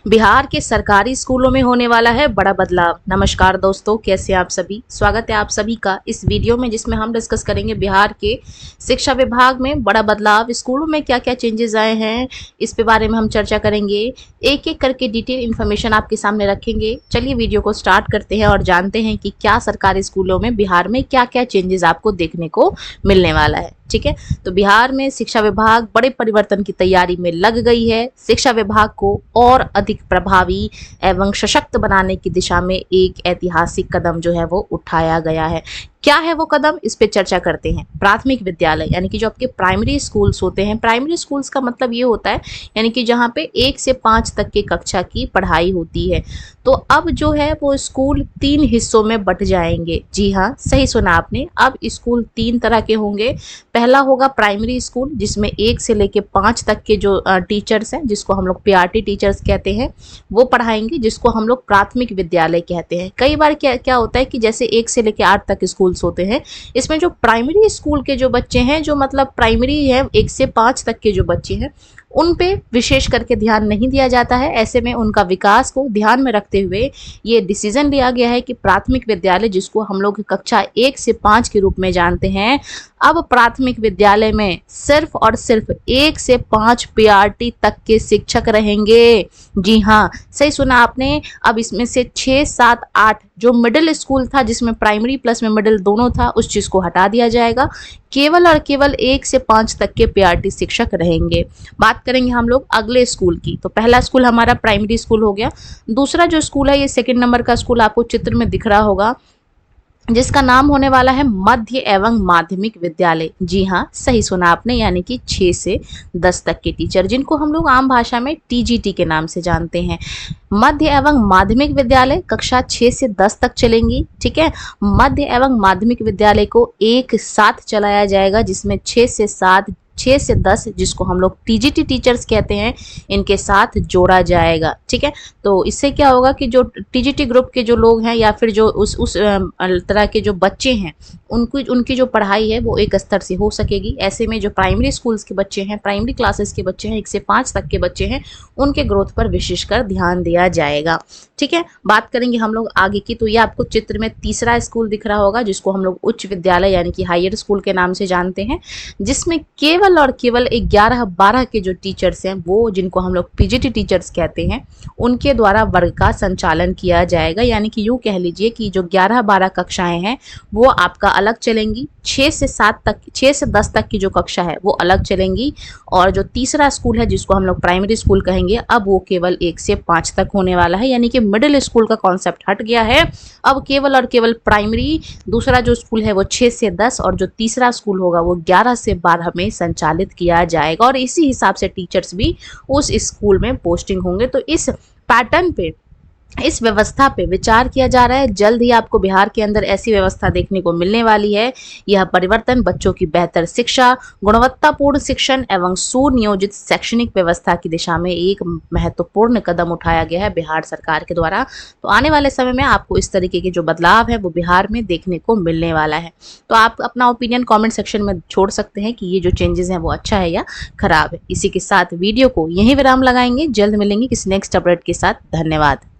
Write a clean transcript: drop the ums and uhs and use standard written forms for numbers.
बिहार के सरकारी स्कूलों में होने वाला है बड़ा बदलाव। नमस्कार दोस्तों, कैसे हैं आप सभी। स्वागत है आप सभी का इस वीडियो में, जिसमें हम डिस्कस करेंगे बिहार के शिक्षा विभाग में बड़ा बदलाव, स्कूलों में क्या क्या चेंजेस आए हैं, इस पे बारे में हम चर्चा करेंगे। एक एक करके डिटेल इन्फॉर्मेशन आपके सामने रखेंगे। चलिए वीडियो को स्टार्ट करते हैं और जानते हैं कि क्या सरकारी स्कूलों में बिहार में क्या क्या चेंजेस आपको देखने को मिलने वाला है। ठीक है, तो बिहार में शिक्षा विभाग बड़े परिवर्तन की तैयारी में लग गई है। शिक्षा विभाग को और अधिक प्रभावी एवं सशक्त बनाने की दिशा में एक ऐतिहासिक कदम जो है वो उठाया गया है। क्या है वो कदम, इस पे चर्चा करते हैं। प्राथमिक विद्यालय यानी कि जो आपके प्राइमरी स्कूल्स होते हैं, प्राइमरी स्कूल्स का मतलब ये होता है यानी कि जहाँ पे 1 से 5 तक के कक्षा की पढ़ाई होती है। तो अब जो है वो स्कूल 3 हिस्सों में बट जाएंगे। जी हाँ, सही सुना आपने। अब स्कूल 3 तरह के होंगे। पहला होगा प्राइमरी स्कूल, जिसमें 1 से लेके 5 तक के जो टीचर्स हैं, जिसको हम लोग पीआरटी टीचर्स कहते हैं, वो पढ़ाएंगे, जिसको हम लोग प्राथमिक विद्यालय कहते हैं। कई बार क्या होता है कि जैसे 1 से लेके 8 तक स्कूल्स होते हैं, इसमें जो प्राइमरी स्कूल के जो बच्चे हैं, जो मतलब प्राइमरी है 1 से 5 तक के जो बच्चे हैं, उन पे विशेष करके ध्यान नहीं दिया जाता है। ऐसे में उनका विकास को ध्यान में रखते हुए ये डिसीजन लिया गया है कि प्राथमिक विद्यालय, जिसको हम लोग कक्षा 1 से 5 के रूप में जानते हैं, अब प्राथमिक विद्यालय में सिर्फ और सिर्फ 1 से 5 पीआरटी तक के शिक्षक रहेंगे। जी हाँ, सही सुना आपने। अब इसमें से 6, 7, 8 जो मिडिल स्कूल था, जिसमें प्राइमरी प्लस में मिडिल दोनों था, उस चीज को हटा दिया जाएगा। केवल और केवल 1 से 5 तक के पीआरटी शिक्षक रहेंगे। बात करेंगे हम लोग अगले स्कूल की। तो पहला स्कूल हमारा प्राइमरी स्कूल हो गया। दूसरा जो स्कूल है, ये 2nd नंबर का स्कूल आपको चित्र में दिख रहा होगा, जिसका नाम होने वाला है मध्य एवं माध्यमिक विद्यालय। जी हाँ, सही सुना आपने, यानी कि 6 से 10 तक के टीचर, जिनको हम लोग आम भाषा में टीजीटी के नाम से जानते हैं। मध्य एवं माध्यमिक विद्यालय कक्षा 6 से 10 तक चलेंगी। ठीक है, मध्य एवं माध्यमिक विद्यालय को एक साथ चलाया जाएगा, जिसमें 6 से 7, 6 से 10, जिसको हम लोग टीजीटी टीचर्स कहते हैं, इनके साथ जोड़ा जाएगा। ठीक है, तो इससे क्या होगा कि जो टीजीटी ग्रुप के जो लोग हैं, या फिर जो उस तरह के जो बच्चे हैं, उनकी जो पढ़ाई है वो एक स्तर से हो सकेगी। ऐसे में जो प्राइमरी स्कूल्स के बच्चे हैं, प्राइमरी क्लासेस के बच्चे हैं, 1 से 5 तक के बच्चे हैं, उनके ग्रोथ पर विशेषकर ध्यान दिया जाएगा। ठीक है, बात करेंगे हम लोग आगे की। तो ये आपको चित्र में तीसरा स्कूल दिख रहा होगा, जिसको हम लोग उच्च विद्यालय यानी कि हायर स्कूल के नाम से जानते हैं, जिसमें केवल और केवल 11-12 के जो टीचर्स हैं, वो जिनको हम लोग पीजीटी टीचर्स कहते हैं, उनके द्वारा वर्ग का संचालन किया जाएगा। यानी कि यूँ कह लीजिए कि जो 11-12 कक्षाएं हैं वो आपका अलग चलेंगी। 6 से 10 तक की जो कक्षा है वो अलग चलेंगी। और जो तीसरा स्कूल है, जिसको हम लोग प्राइमरी स्कूल कहेंगे, अब वो केवल 1 से 5 तक होने वाला है। यानी कि मिडिल स्कूल का कॉन्सेप्ट हट गया है। अब केवल और केवल प्राइमरी, दूसरा जो स्कूल है वो 6 से 10, और जो तीसरा स्कूल होगा वो 11 से 12 में संचालित किया जाएगा। और इसी हिसाब से टीचर्स भी उस स्कूल में पोस्टिंग होंगे। तो इस पैटर्न पे, इस व्यवस्था पे विचार किया जा रहा है। जल्द ही आपको बिहार के अंदर ऐसी व्यवस्था देखने को मिलने वाली है। यह परिवर्तन बच्चों की बेहतर शिक्षा, गुणवत्तापूर्ण शिक्षण एवं सुनियोजित शैक्षणिक व्यवस्था की दिशा में एक महत्वपूर्ण कदम उठाया गया है बिहार सरकार के द्वारा। तो आने वाले समय में आपको इस तरीके के जो बदलाव है वो बिहार में देखने को मिलने वाला है। तो आप अपना ओपिनियन कॉमेंट सेक्शन में छोड़ सकते हैं कि ये जो चेंजेस हैं वो अच्छा है या खराब है। इसी के साथ वीडियो को यहीं विराम लगाएंगे। जल्द मिलेंगे किसी नेक्स्ट अपडेट के साथ। धन्यवाद।